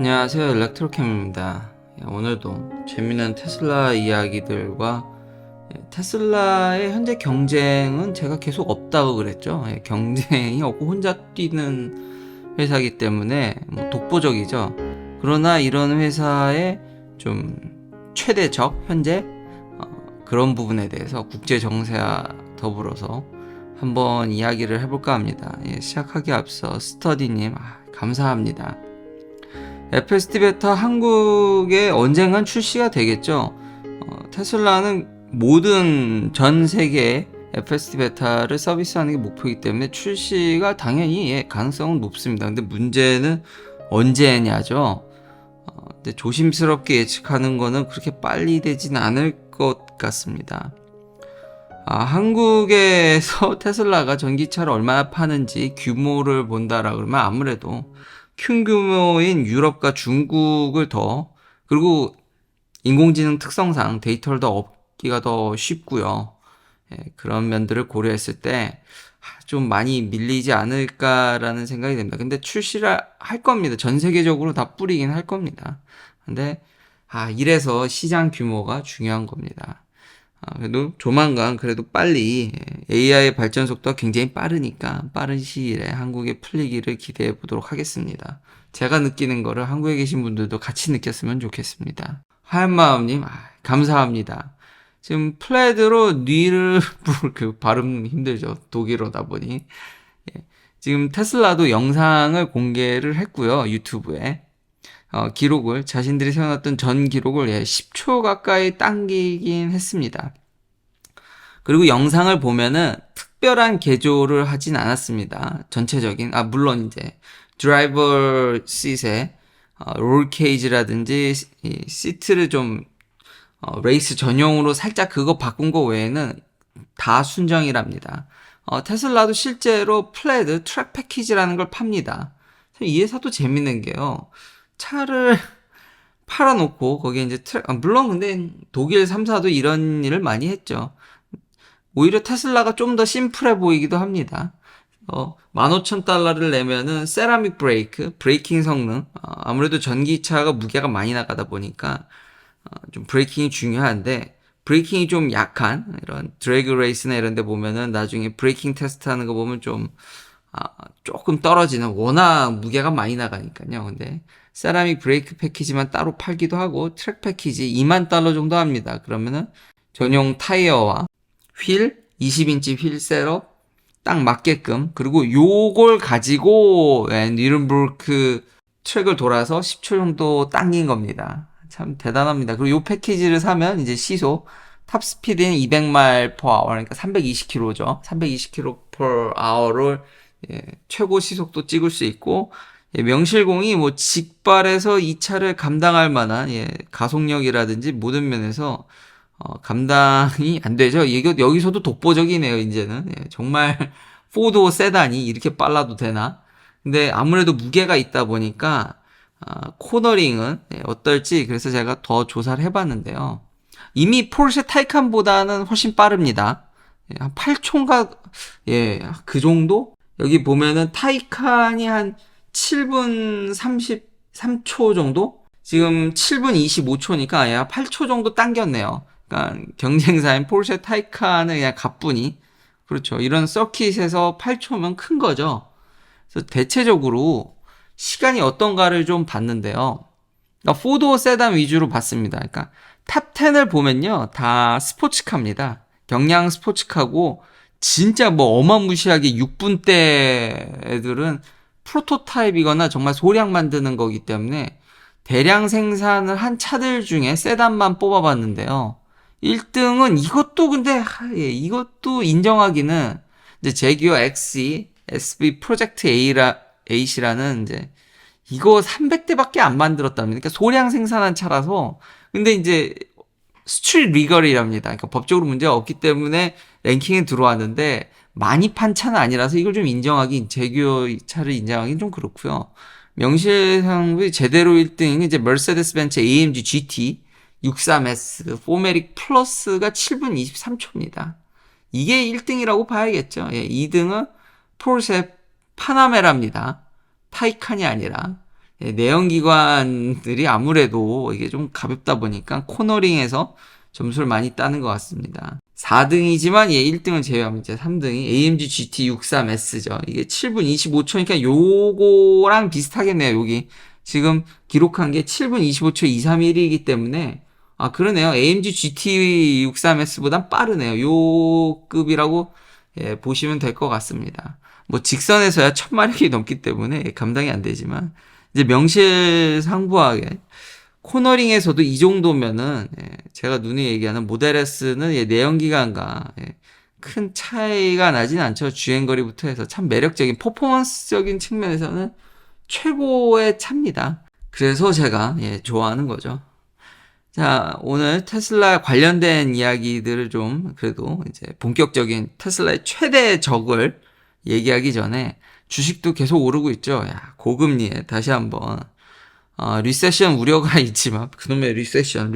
안녕하세요, 일렉트로캠입니다. 오늘도 재미난 테슬라 이야기들과 테슬라의 현재 경쟁은 제가 계속 없다고 그랬죠. 경쟁이 없고 혼자 뛰는 회사이기 때문에 독보적이죠. 그러나 이런 회사의 좀 최대적 현재 그런 부분에 대해서 국제 정세와 더불어서 한번 이야기를 해볼까 합니다. 시작하기 앞서 스터디님 감사합니다. FSD 베타 한국에 언젠간 출시가 되겠죠. 테슬라는 모든 전 세계에 FSD 베타를 서비스하는 게 목표이기 때문에 출시가 당연히 가능성은 높습니다. 근데 문제는 언제냐죠. 근데 조심스럽게 예측하는 거는 그렇게 빨리 되진 않을 것 같습니다. 한국에서 테슬라가 전기차를 얼마나 파는지 규모를 본다라 그러면 아무래도 큰 규모인 유럽과 중국을 그리고 인공지능 특성상 데이터를 더 얻기가 더 쉽고요. 그런 면들을 고려했을 때 좀 많이 밀리지 않을까라는 생각이 듭니다. 근데 출시를 할 겁니다. 전 세계적으로 다 뿌리긴 할 겁니다. 근데 이래서 시장 규모가 중요한 겁니다. 그래도 조만간 그래도 빨리 AI 발전 속도가 굉장히 빠르니까 빠른 시일에 한국에 풀리기를 기대해 보도록 하겠습니다. 제가 느끼는 거를 한국에 계신 분들도 같이 느꼈으면 좋겠습니다. 하얀마음님 감사합니다. 지금 플레드로 뉘를 그 발음 힘들죠. 독일어다 보니 지금 테슬라도 영상을 공개를 했고요. 유튜브에 기록을 자신들이 세워놨던 전 기록을 10초 가까이 당기긴 했습니다. 그리고 영상을 보면은 특별한 개조를 하진 않았습니다. 전체적인 물론 이제 드라이버 시트에 롤 케이지라든지 시트를 좀 레이스 전용으로 살짝 그거 바꾼 거 외에는 다 순정이랍니다. 테슬라도 실제로 플레드 트랙 패키지라는 걸 팝니다. 이 회사도 재밌는 게요. 차를 팔아놓고 거기에 이제 물론 근데 독일 3사도 이런 일을 많이 했죠. 오히려 테슬라가 좀 더 심플해 보이기도 합니다. 15,000달러를 내면은 세라믹 브레이킹 성능, 아무래도 전기차가 무게가 많이 나가다 보니까 좀 브레이킹이 중요한데 브레이킹이 좀 약한 이런 드래그 레이스나 이런 데 보면은 나중에 브레이킹 테스트 하는 거 보면 좀 조금 떨어지는, 워낙 무게가 많이 나가니까요. 근데 세라믹 브레이크 패키지만 따로 팔기도 하고 트랙 패키지 2만 달러 정도 합니다. 그러면은 전용 타이어와 휠, 20인치 휠 셋업 딱 맞게끔, 그리고 요걸 가지고 니른부르크 트랙을 돌아서 10초 정도 당긴 겁니다. 참 대단합니다. 그리고 요 패키지를 사면 이제 시속 탑 스피드는 200마일 per hour, 그러니까 320km죠. 320km per hour를 최고 시속도 찍을 수 있고, 명실공히 직발해서 이 차를 감당할 만한 가속력이라든지 모든 면에서 감당이 안 되죠. 이게 여기서도 독보적이네요, 이제는. 정말 포도 세단이 이렇게 빨라도 되나? 근데 아무래도 무게가 있다 보니까 코너링은 어떨지 그래서 제가 더 조사를 해봤는데요. 이미 포르쉐 타이칸보다는 훨씬 빠릅니다. 한 8초인가 그 정도? 여기 보면은 타이칸이 한 7분 33초 정도? 지금 7분 25초니까 8초 정도 당겼네요. 그러니까 경쟁사인 포르쉐 타이칸을 그냥 가뿐히, 그렇죠. 이런 서킷에서 8초면 큰 거죠. 그래서 대체적으로 시간이 어떤가를 좀 봤는데요. 그러니까 4도어 세단 위주로 봤습니다. 그러니까 탑 10을 보면요, 다 스포츠카입니다. 경량 스포츠카고 진짜 어마무시하게 6분대 애들은 프로토타입이거나 정말 소량 만드는 거기 때문에 대량 생산을 한 차들 중에 세단만 뽑아봤는데요. 1등은 이것도 근데 이것도 인정하기는 이제 제기어 XE SB 프로젝트 A라는 이제 이거 300대밖에 안 만들었답니다. 그러니까 소량 생산한 차라서. 근데 이제 스트릿 리걸이랍니다. 그러니까 법적으로 문제가 없기 때문에 랭킹에 들어왔는데 많이 판 차는 아니라서 이걸 좀 제규어 차를 인정하기는 좀 그렇고요. 명실상부 제대로 1등이 이제 머세데스 벤츠 AMG GT 63S 4매릭 플러스가 7분 23초입니다. 이게 1등이라고 봐야겠죠. 2등은 포르쉐 파나메라입니다. 타이칸이 아니라. 내연기관들이 아무래도 이게 좀 가볍다 보니까 코너링에서 점수를 많이 따는 것 같습니다. 4등이지만 1등을 제외하면 이제 3등이 AMG GT63S죠. 이게 7분 25초니까 요거랑 비슷하겠네요. 여기 지금 기록한 게 7분 25초 231이기 때문에 그러네요. AMG GT63S보단 빠르네요. 요 급이라고 보시면 될 것 같습니다. 뭐 직선에서야 1000마력이 넘기 때문에 감당이 안 되지만 이제 명실상부하게 코너링에서도 이 정도면은 제가 누누이 얘기하는 모델 S는 내연기관과 큰 차이가 나진 않죠. 주행거리부터 해서 참 매력적인 퍼포먼스적인 측면에서는 최고의 차입니다. 그래서 제가 좋아하는 거죠. 자, 오늘 테슬라 관련된 이야기들을 좀 그래도 이제 본격적인 테슬라의 최대 적을 얘기하기 전에 주식도 계속 오르고 있죠. 야, 고금리에 다시 한번 리세션 우려가 있지만 그놈의 리세션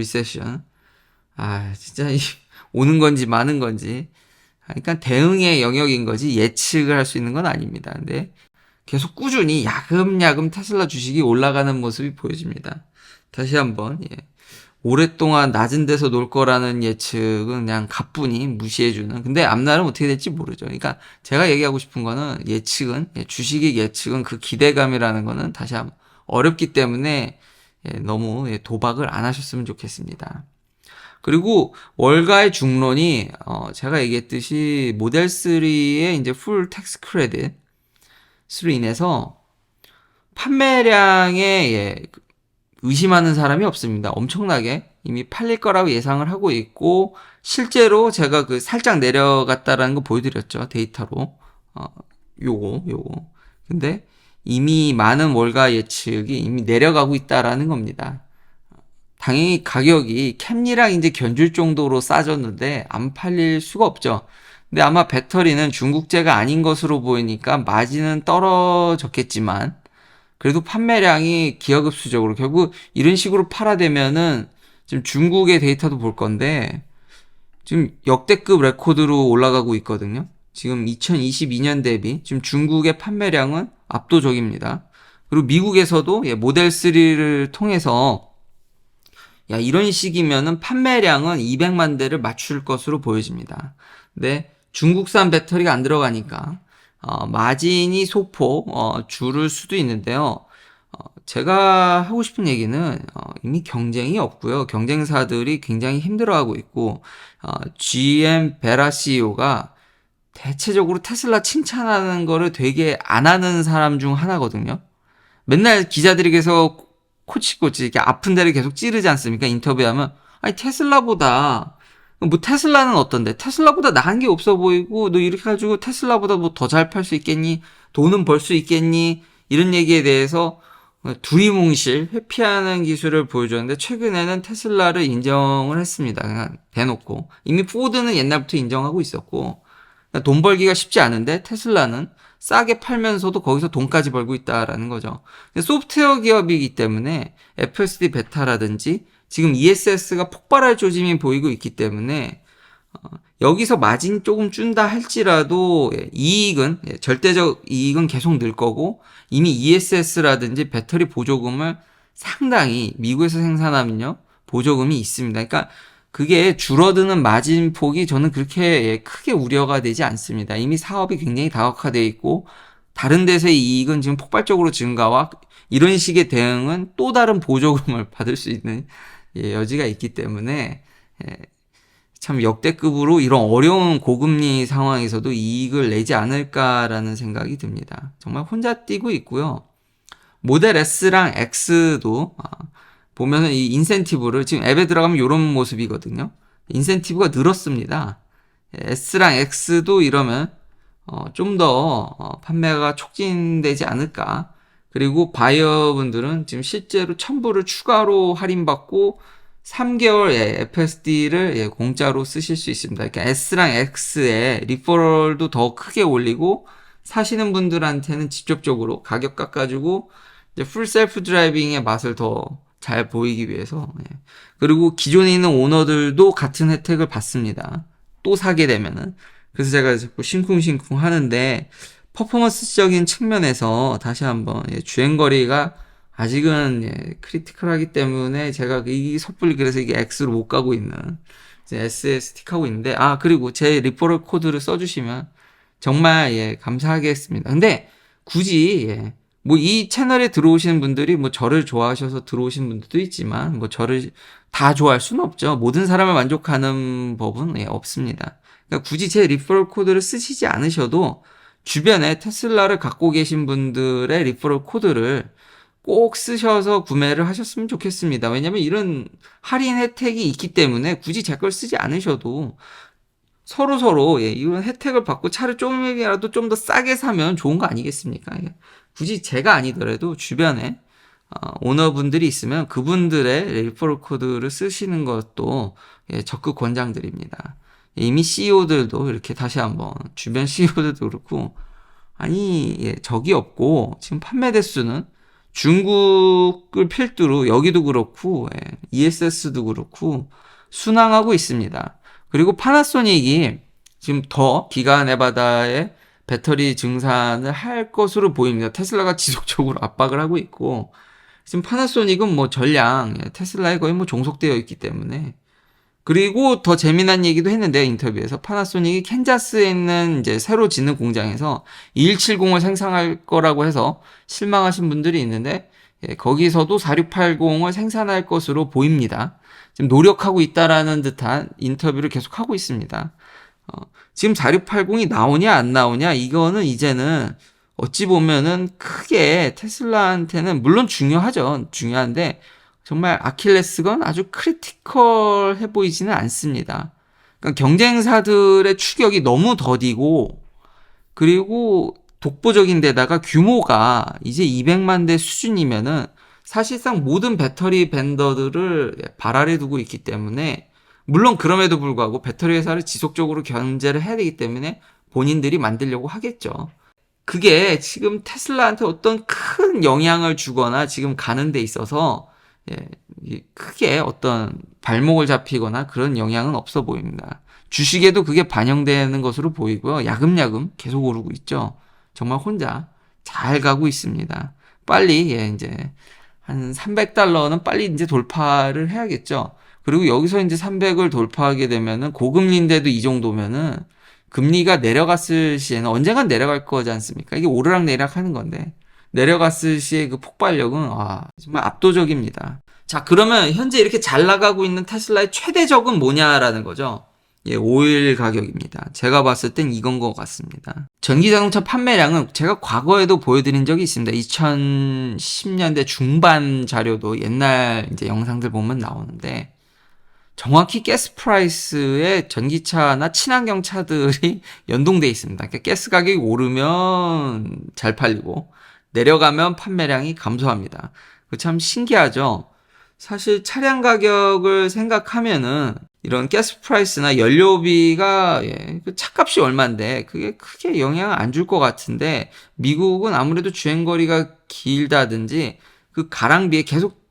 진짜 오는 건지 마는 건지 그러니까 대응의 영역인 거지 예측을 할 수 있는 건 아닙니다. 근데 계속 꾸준히 야금야금 테슬라 주식이 올라가는 모습이 보여집니다. 다시 한번 오랫동안 낮은 데서 놀 거라는 예측은 그냥 가뿐히 무시해주는. 근데 앞날은 어떻게 될지 모르죠. 그러니까 제가 얘기하고 싶은 거는 주식의 예측은 그 기대감이라는 거는 다시 한번 어렵기 때문에 너무 도박을 안 하셨으면 좋겠습니다. 그리고 월가의 중론이 제가 얘기했듯이 모델 3의 이제 풀 텍스 크레딧으로 인해서 판매량에 의심하는 사람이 없습니다. 엄청나게 이미 팔릴 거라고 예상을 하고 있고 실제로 제가 살짝 내려갔다라는 거 보여드렸죠. 데이터로. 요거. 근데 이미 많은 월가 예측이 이미 내려가고 있다라는 겁니다. 당연히 가격이 캠리랑 이제 견줄 정도로 싸졌는데 안 팔릴 수가 없죠. 근데 아마 배터리는 중국제가 아닌 것으로 보이니까 마진은 떨어졌겠지만 그래도 판매량이 기하급수적으로 결국 이런 식으로 팔아대면은 지금 중국의 데이터도 볼 건데 지금 역대급 레코드로 올라가고 있거든요. 지금 2022년 대비 지금 중국의 판매량은 압도적입니다. 그리고 미국에서도 모델 3를 통해서 이런 식이면은 판매량은 200만 대를 맞출 것으로 보여집니다. 근데 중국산 배터리가 안 들어가니까 마진이 소폭 줄을 수도 있는데요. 제가 하고 싶은 얘기는 이미 경쟁이 없고요. 경쟁사들이 굉장히 힘들어하고 있고 GM 베라 CEO가 대체적으로 테슬라 칭찬하는 거를 되게 안 하는 사람 중 하나거든요. 맨날 기자들이 계속 코치코치 이렇게 아픈 데를 계속 찌르지 않습니까? 인터뷰하면 테슬라보다 뭐 테슬라는 어떤데? 테슬라보다 나은 게 없어 보이고 너 이렇게 가지고 테슬라보다 뭐 더 잘 팔 수 있겠니? 돈은 벌 수 있겠니? 이런 얘기에 대해서 두리뭉실 회피하는 기술을 보여줬는데 최근에는 테슬라를 인정을 했습니다. 그냥 대놓고. 이미 포드는 옛날부터 인정하고 있었고 돈 벌기가 쉽지 않은데 테슬라는 싸게 팔면서도 거기서 돈까지 벌고 있다라는 거죠. 소프트웨어 기업이기 때문에 FSD 베타라든지 지금 ESS가 폭발할 조짐이 보이고 있기 때문에 여기서 마진 조금 준다 할지라도 이익은 절대적 이익은 계속 늘 거고 이미 ESS라든지 배터리 보조금을 상당히 미국에서 생산하면요 보조금이 있습니다. 그러니까 그게 줄어드는 마진 폭이 저는 그렇게 크게 우려가 되지 않습니다. 이미 사업이 굉장히 다각화되어 있고 다른 데서의 이익은 지금 폭발적으로 증가와 이런 식의 대응은 또 다른 보조금을 받을 수 있는 여지가 있기 때문에 참 역대급으로 이런 어려운 고금리 상황에서도 이익을 내지 않을까라는 생각이 듭니다. 정말 혼자 뛰고 있고요. 모델 S랑 X도 보면은 이 인센티브를 지금 앱에 들어가면 이런 모습이거든요. 인센티브가 늘었습니다. S랑 X도 이러면 좀 더 판매가 촉진되지 않을까. 그리고 바이어분들은 지금 실제로 1000불을 추가로 할인받고 3개월 FSD를 공짜로 쓰실 수 있습니다. 그러니까 S랑 X의 리퍼럴도 더 크게 올리고 사시는 분들한테는 직접적으로 가격 깎아주고 이제 풀 셀프 드라이빙의 맛을 더 잘 보이기 위해서. 그리고 기존에 있는 오너들도 같은 혜택을 받습니다. 또 사게 되면은. 그래서 제가 자꾸 심쿵심쿵 하는데 퍼포먼스적인 측면에서 다시 한번 주행거리가 아직은 크리티컬하기 때문에 제가 이 섣불리 그래서 이게 X로 못 가고 있는 S에 스틱하고 있는데, 그리고 제 리퍼럴 코드를 써주시면 정말 감사하겠습니다. 근데 굳이 뭐 이 채널에 들어오시는 분들이 뭐 저를 좋아하셔서 들어오신 분들도 있지만 뭐 저를 다 좋아할 수는 없죠. 모든 사람을 만족하는 법은 없습니다. 그러니까 굳이 제 리퍼럴 코드를 쓰시지 않으셔도 주변에 테슬라를 갖고 계신 분들의 리퍼럴 코드를 꼭 쓰셔서 구매를 하셨으면 좋겠습니다. 왜냐면 이런 할인 혜택이 있기 때문에 굳이 제 걸 쓰지 않으셔도 서로 이런 혜택을 받고 차를 조금이라도 좀 더 싸게 사면 좋은 거 아니겠습니까? 굳이 제가 아니더라도 주변에 오너분들이 있으면 그분들의 리퍼럴 코드를 쓰시는 것도 적극 권장드립니다. 이미 CEO들도 이렇게 다시 한번 주변 CEO들도 그렇고 적이 없고 지금 판매 대수는 중국을 필두로 여기도 그렇고 ESS도 그렇고 순항하고 있습니다. 그리고 파나소닉이 지금 더 기가 네바다에 배터리 증산을 할 것으로 보입니다. 테슬라가 지속적으로 압박을 하고 있고 지금 파나소닉은 뭐 전량 테슬라에 거의 뭐 종속되어 있기 때문에. 그리고 더 재미난 얘기도 했는데요, 인터뷰에서. 파나소닉이 캔자스에 있는 이제 새로 짓는 공장에서 2170을 생산할 거라고 해서 실망하신 분들이 있는데, 거기서도 4680을 생산할 것으로 보입니다. 지금 노력하고 있다라는 듯한 인터뷰를 계속 하고 있습니다. 지금 4680이 나오냐 안 나오냐 이거는 이제는 어찌 보면은 크게 테슬라한테는 물론 중요하죠. 중요한데 정말 아킬레스건 아주 크리티컬해 보이지는 않습니다. 그러니까 경쟁사들의 추격이 너무 더디고 그리고 독보적인 데다가 규모가 이제 200만 대 수준이면은 사실상 모든 배터리 벤더들을 발 아래 두고 있기 때문에 물론 그럼에도 불구하고 배터리 회사를 지속적으로 견제를 해야 되기 때문에 본인들이 만들려고 하겠죠. 그게 지금 테슬라한테 어떤 큰 영향을 주거나 지금 가는 데 있어서 크게 어떤 발목을 잡히거나 그런 영향은 없어 보입니다. 주식에도 그게 반영되는 것으로 보이고요. 야금야금 계속 오르고 있죠. 정말 혼자 잘 가고 있습니다. 빨리 이제 한 300달러는 빨리 이제 돌파를 해야겠죠. 그리고 여기서 이제 300을 돌파하게 되면은 고금리인데도 이 정도면은 금리가 내려갔을 시에는 언젠간 내려갈 거지 않습니까? 이게 오르락 내리락 하는 건데 내려갔을 시의 그 폭발력은 정말 압도적입니다. 자, 그러면 현재 이렇게 잘 나가고 있는 테슬라의 최대적은 뭐냐라는 거죠. 오일 가격입니다. 제가 봤을 땐 이건 것 같습니다. 전기자동차 판매량은 제가 과거에도 보여드린 적이 있습니다. 2010년대 중반 자료도 옛날 이제 영상들 보면 나오는데 정확히 가스 프라이스에 전기차나 친환경 차들이 연동돼 있습니다. 그러니까 가스 가격이 오르면 잘 팔리고 내려가면 판매량이 감소합니다. 참 신기하죠. 사실 차량 가격을 생각하면은 이런 가스 프라이스나 연료비가 그 차값이 얼만데 그게 크게 영향을 안 줄 것 같은데 미국은 아무래도 주행거리가 길다든지 그 가랑비에 계속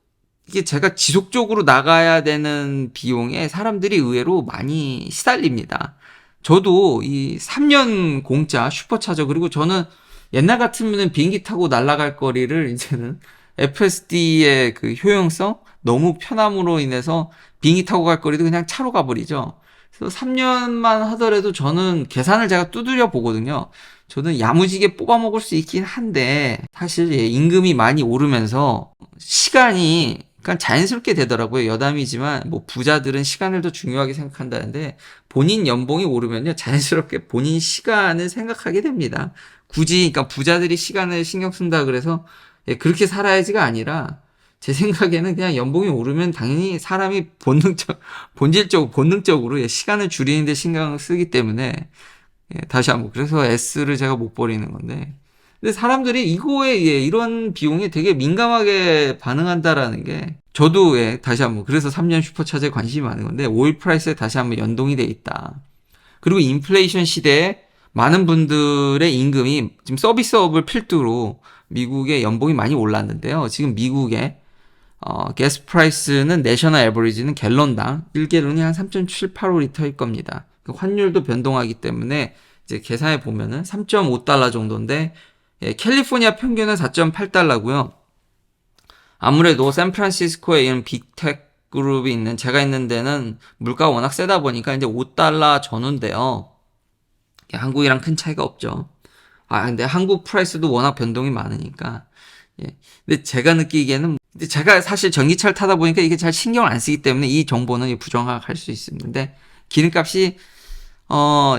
이게 제가 지속적으로 나가야 되는 비용에 사람들이 의외로 많이 시달립니다. 저도 이 3년 공짜 슈퍼차저 그리고 저는 옛날 같으면 비행기 타고 날아갈 거리를 이제는 FSD의 그 효용성 너무 편함으로 인해서 비행기 타고 갈 거리도 그냥 차로 가버리죠. 그래서 3년만 하더라도 저는 계산을 제가 두드려 보거든요. 저는 야무지게 뽑아 먹을 수 있긴 한데 사실 임금이 많이 오르면서 시간이 그러니까 자연스럽게 되더라고요. 여담이지만 뭐 부자들은 시간을 더 중요하게 생각한다는데 본인 연봉이 오르면요 자연스럽게 본인 시간을 생각하게 됩니다. 굳이 그러니까 부자들이 시간을 신경 쓴다 그래서 그렇게 살아야지가 아니라 제 생각에는 그냥 연봉이 오르면 당연히 사람이 본능적으로 시간을 줄이는 데 신경을 쓰기 때문에 다시 한번 그래서 S를 제가 못 버리는 건데 근데 사람들이 이거에 이런 비용에 되게 민감하게 반응한다라는 게 저도 다시 한번 그래서 3년 슈퍼차저에 관심이 많은 건데 오일 프라이스에 다시 한번 연동이 돼 있다. 그리고 인플레이션 시대에 많은 분들의 임금이 지금 서비스업을 필두로 미국의 연봉이 많이 올랐는데요. 지금 미국의 가스 프라이스는 내셔널 에버리지는 갤런당 1갤런이 한 3.785리터일 겁니다. 그 환율도 변동하기 때문에 이제 계산해 보면은 3.5달러 정도인데 캘리포니아 평균은 4.8달러고요. 아무래도 샌프란시스코에 이런 빅텍 그룹이 있는, 제가 있는 데는 물가가 워낙 세다 보니까 이제 5달러 전후인데요. 한국이랑 큰 차이가 없죠. 근데 한국 프라이스도 워낙 변동이 많으니까. 예. 근데 제가 느끼기에는, 근데 제가 사실 전기차를 타다 보니까 이게 잘 신경을 안 쓰기 때문에 이 정보는 부정확할 수 있습니다. 근데 기름값이,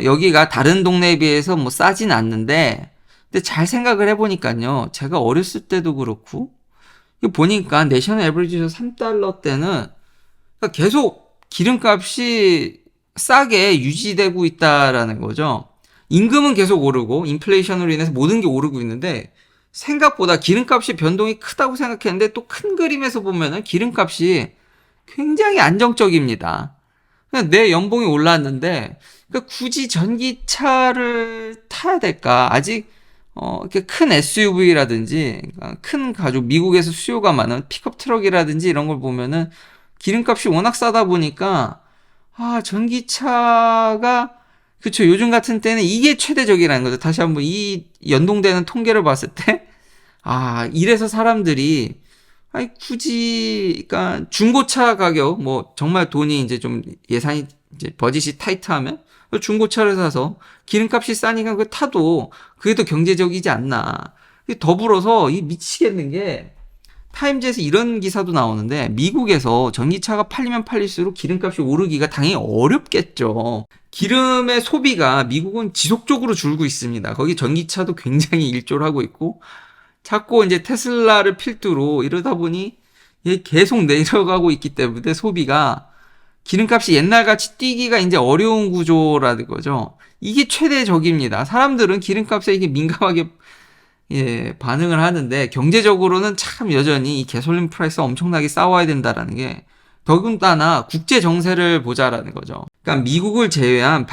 여기가 다른 동네에 비해서 뭐 싸진 않는데, 근데 잘 생각을 해보니까요. 제가 어렸을 때도 그렇고, 이거 보니까 내셔널 에버리지에서 3달러 때는 그러니까 계속 기름값이 싸게 유지되고 있다라는 거죠. 임금은 계속 오르고 인플레이션으로 인해서 모든 게 오르고 있는데 생각보다 기름값이 변동이 크다고 생각했는데 또 큰 그림에서 보면은 기름값이 굉장히 안정적입니다. 그냥 내 연봉이 올랐는데 그러니까 굳이 전기차를 타야 될까? 아직 이렇게 큰 SUV라든지 큰 가죽, 미국에서 수요가 많은 픽업 트럭이라든지 이런 걸 보면은 기름값이 워낙 싸다 보니까 전기차가, 그쵸, 요즘 같은 때는 이게 최대적이라는 거죠. 다시 한번 이 연동되는 통계를 봤을 때 이래서 사람들이 굳이, 그러니까 중고차 가격, 뭐 정말 돈이 이제 좀 예산이 이제 버짓이 타이트하면 중고차를 사서 기름값이 싸니까 그 타도 그게 더 경제적이지 않나. 더불어서 이 미치겠는 게 타임즈에서 이런 기사도 나오는데 미국에서 전기차가 팔리면 팔릴수록 기름값이 오르기가 당연히 어렵겠죠. 기름의 소비가 미국은 지속적으로 줄고 있습니다. 거기 전기차도 굉장히 일조를 하고 있고 자꾸 이제 테슬라를 필두로 이러다 보니 계속 내려가고 있기 때문에 소비가, 기름값이 옛날같이 뛰기가 이제 어려운 구조라는 거죠. 이게 최대적입니다. 사람들은 기름값에 이게 민감하게 반응을 하는데 경제적으로는 참 여전히 이 개솔린 프라이스 엄청나게 싸워야 된다라는 게, 더군다나 국제 정세를 보자라는 거죠. 그러니까 미국을 제외한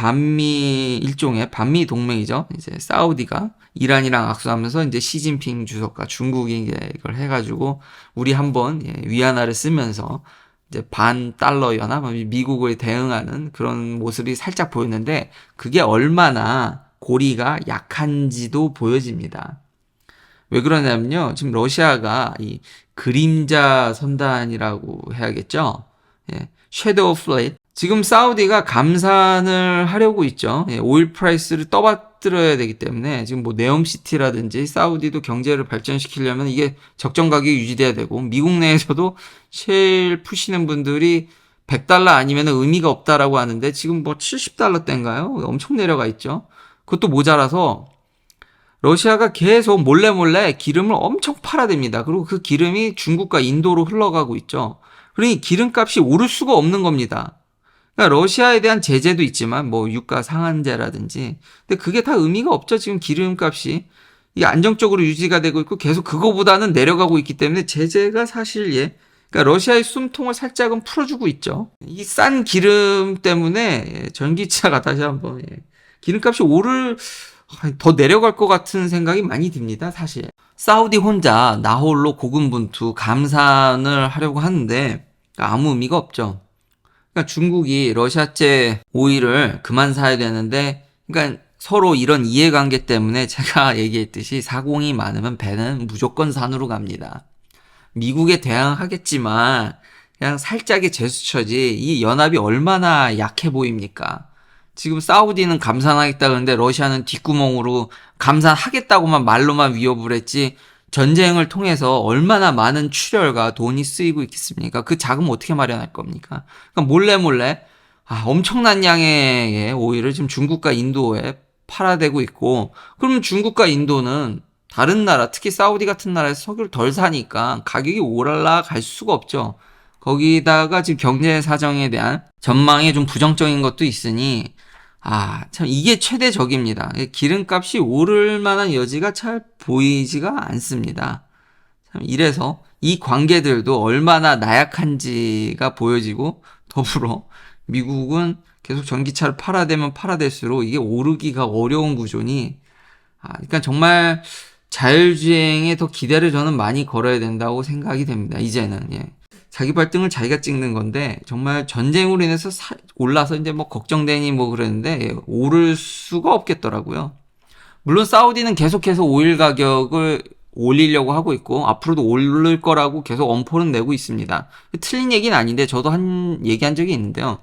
일종의 반미 동맹이죠. 이제 사우디가 이란이랑 악수하면서 이제 시진핑 주석과 중국이 이제 이걸 해가지고 우리 한번 위안화를 쓰면서 이제 반 달러 연합, 미국을 대응하는 그런 모습이 살짝 보였는데 그게 얼마나 고리가 약한지도 보여집니다. 왜 그러냐면요. 지금 러시아가 이 그림자 선단이라고 해야겠죠. 섀도우 플릿. 지금 사우디가 감산을 하려고 있죠. 오일 프라이스를 떠받들어야 되기 때문에 지금 뭐 네옴시티라든지 사우디도 경제를 발전시키려면 이게 적정 가격이 유지돼야 되고, 미국 내에서도 셰일 푸시는 분들이 100달러 아니면 의미가 없다라고 하는데 지금 뭐 70달러대인가요? 엄청 내려가 있죠. 그것도 모자라서 러시아가 계속 몰래 기름을 엄청 팔아댑니다. 그리고 그 기름이 중국과 인도로 흘러가고 있죠. 그러니 기름값이 오를 수가 없는 겁니다. 그러니까 러시아에 대한 제재도 있지만 뭐 유가 상한제라든지, 근데 그게 다 의미가 없죠. 지금 기름값이 이게 안정적으로 유지가 되고 있고 계속 그거보다는 내려가고 있기 때문에 제재가 사실 그러니까 러시아의 숨통을 살짝은 풀어주고 있죠. 이 싼 기름 때문에 전기차가 다시 한번 기름값이 더 내려갈 것 같은 생각이 많이 듭니다, 사실. 사우디 혼자 나홀로 고군분투 감산을 하려고 하는데 아무 의미가 없죠. 그러니까 중국이 러시아제 오일을 그만 사야 되는데, 그러니까 서로 이런 이해관계 때문에 제가 얘기했듯이 사공이 많으면 배는 무조건 산으로 갑니다. 미국에 대항하겠지만 그냥 살짝의 제스처지 이 연합이 얼마나 약해 보입니까? 지금 사우디는 감산하겠다 그러는데 러시아는 뒷구멍으로 감산하겠다고만 말로만 위협을 했지 전쟁을 통해서 얼마나 많은 출혈과 돈이 쓰이고 있겠습니까? 그 자금 어떻게 마련할 겁니까? 그러니까 몰래 엄청난 양의 오일을 지금 중국과 인도에 팔아대고 있고, 그러면 중국과 인도는 다른 나라, 특히 사우디 같은 나라에서 석유를 덜 사니까 가격이 올라갈 수가 없죠. 거기다가 지금 경제 사정에 대한 전망이 좀 부정적인 것도 있으니 참 이게 최대적입니다. 기름값이 오를 만한 여지가 잘 보이지가 않습니다. 참 이래서 이 관계들도 얼마나 나약한지가 보여지고, 더불어 미국은 계속 전기차를 팔아대면 팔아댈수록 이게 오르기가 어려운 구조니, 그러니까 정말 자율주행에 더 기대를 저는 많이 걸어야 된다고 생각이 됩니다. 이제는 자기 발등을 자기가 찍는 건데 정말 전쟁으로 인해서 올라서 이제 뭐 걱정되니 뭐 그랬는데 오를 수가 없겠더라고요. 물론 사우디는 계속해서 올리려고 하고 있고 앞으로도 오를 거라고 계속 엄포는 내고 있습니다. 틀린 얘기는 아닌데 저도 얘기한 적이 있는데요.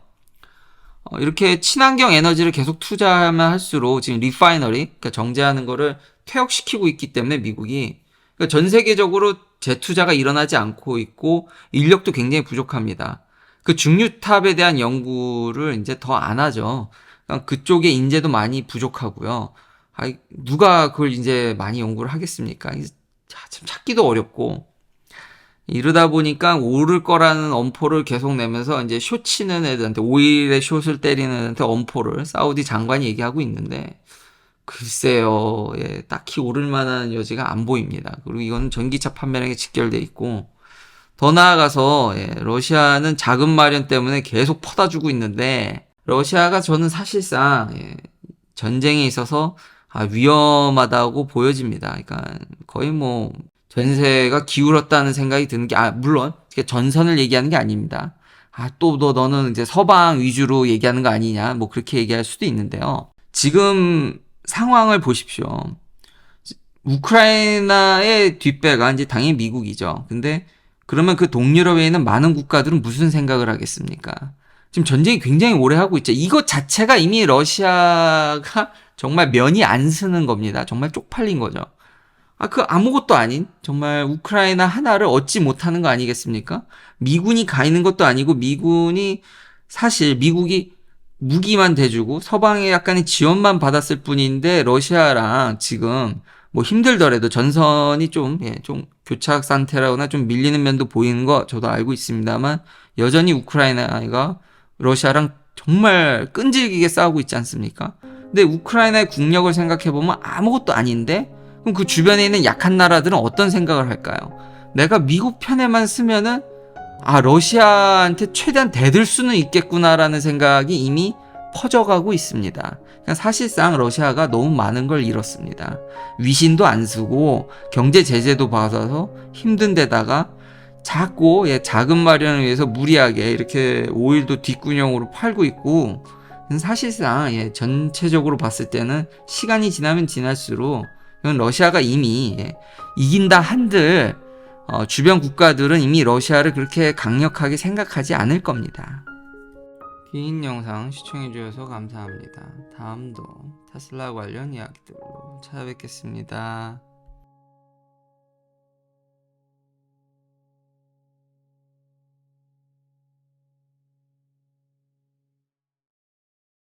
이렇게 친환경 에너지를 계속 투자하면 할수록 지금 리파이너리, 그러니까 정제하는 거를 퇴역시키고 있기 때문에 미국이, 그러니까 전 세계적으로 재투자가 일어나지 않고 있고 인력도 굉장히 부족합니다. 그 중류탑에 대한 연구를 이제 더 안 하죠. 그러니까 그쪽에 인재도 많이 부족하고요. 누가 그걸 이제 많이 연구를 하겠습니까? 참 찾기도 어렵고. 이러다 보니까 오를 거라는 엄포를 계속 내면서 이제 숏 치는 애들한테, 오일의 숏을 때리는 애들한테 엄포를 사우디 장관이 얘기하고 있는데, 글쎄요, 예, 딱히 오를 만한 여지가 안 보입니다. 그리고 이거는 전기차 판매량에 직결돼 있고, 더 나아가서, 예, 러시아는 자금 마련 때문에 계속 퍼다 주고 있는데, 러시아가 저는 사실상, 예, 전쟁에 있어서 위험하다고 보여집니다. 그러니까 거의 뭐 전세가 기울었다는 생각이 드는 게, 물론 전선을 얘기하는 게 아닙니다. 또 너는 이제 서방 위주로 얘기하는 거 아니냐, 뭐 그렇게 얘기할 수도 있는데요. 지금 상황을 보십시오. 우크라이나의 뒷배가 이제 당연히 미국이죠. 근데 그러면 그 동유럽에 있는 많은 국가들은 무슨 생각을 하겠습니까? 지금 전쟁이 굉장히 오래 하고 있죠. 이것 자체가 이미 러시아가 정말 면이 안 쓰는 겁니다. 정말 쪽팔린 거죠. 그 아무것도 아닌 정말 우크라이나 하나를 얻지 못하는 거 아니겠습니까? 미군이 가 있는 것도 아니고, 사실 미국이 무기만 대주고 서방의 약간의 지원만 받았을 뿐인데, 러시아랑 지금 뭐 힘들더라도 전선이 좀 교착 상태라거나 좀 밀리는 면도 보이는 거 저도 알고 있습니다만, 여전히 우크라이나가 러시아랑 정말 끈질기게 싸우고 있지 않습니까? 근데 우크라이나의 국력을 생각해보면 아무것도 아닌데, 그럼 그 주변에 있는 약한 나라들은 어떤 생각을 할까요? 내가 미국 편에만 쓰면은 러시아한테 최대한 대들 수는 있겠구나라는 생각이 이미 퍼져가고 있습니다. 그러니까 사실상 러시아가 너무 많은 걸 잃었습니다. 위신도 안 쓰고 경제 제재도 받아서 힘든 데다가 자꾸 자금 마련을 위해서 무리하게 이렇게 오일도 뒷구녕으로 팔고 있고, 사실상 전체적으로 봤을 때는 시간이 지나면 지날수록 이건 러시아가 이미 이긴다 한들 주변 국가들은 이미 러시아를 그렇게 강력하게 생각하지 않을 겁니다. 긴 영상 시청해주셔서 감사합니다. 다음도 테슬라 관련 이야기들로 찾아뵙겠습니다.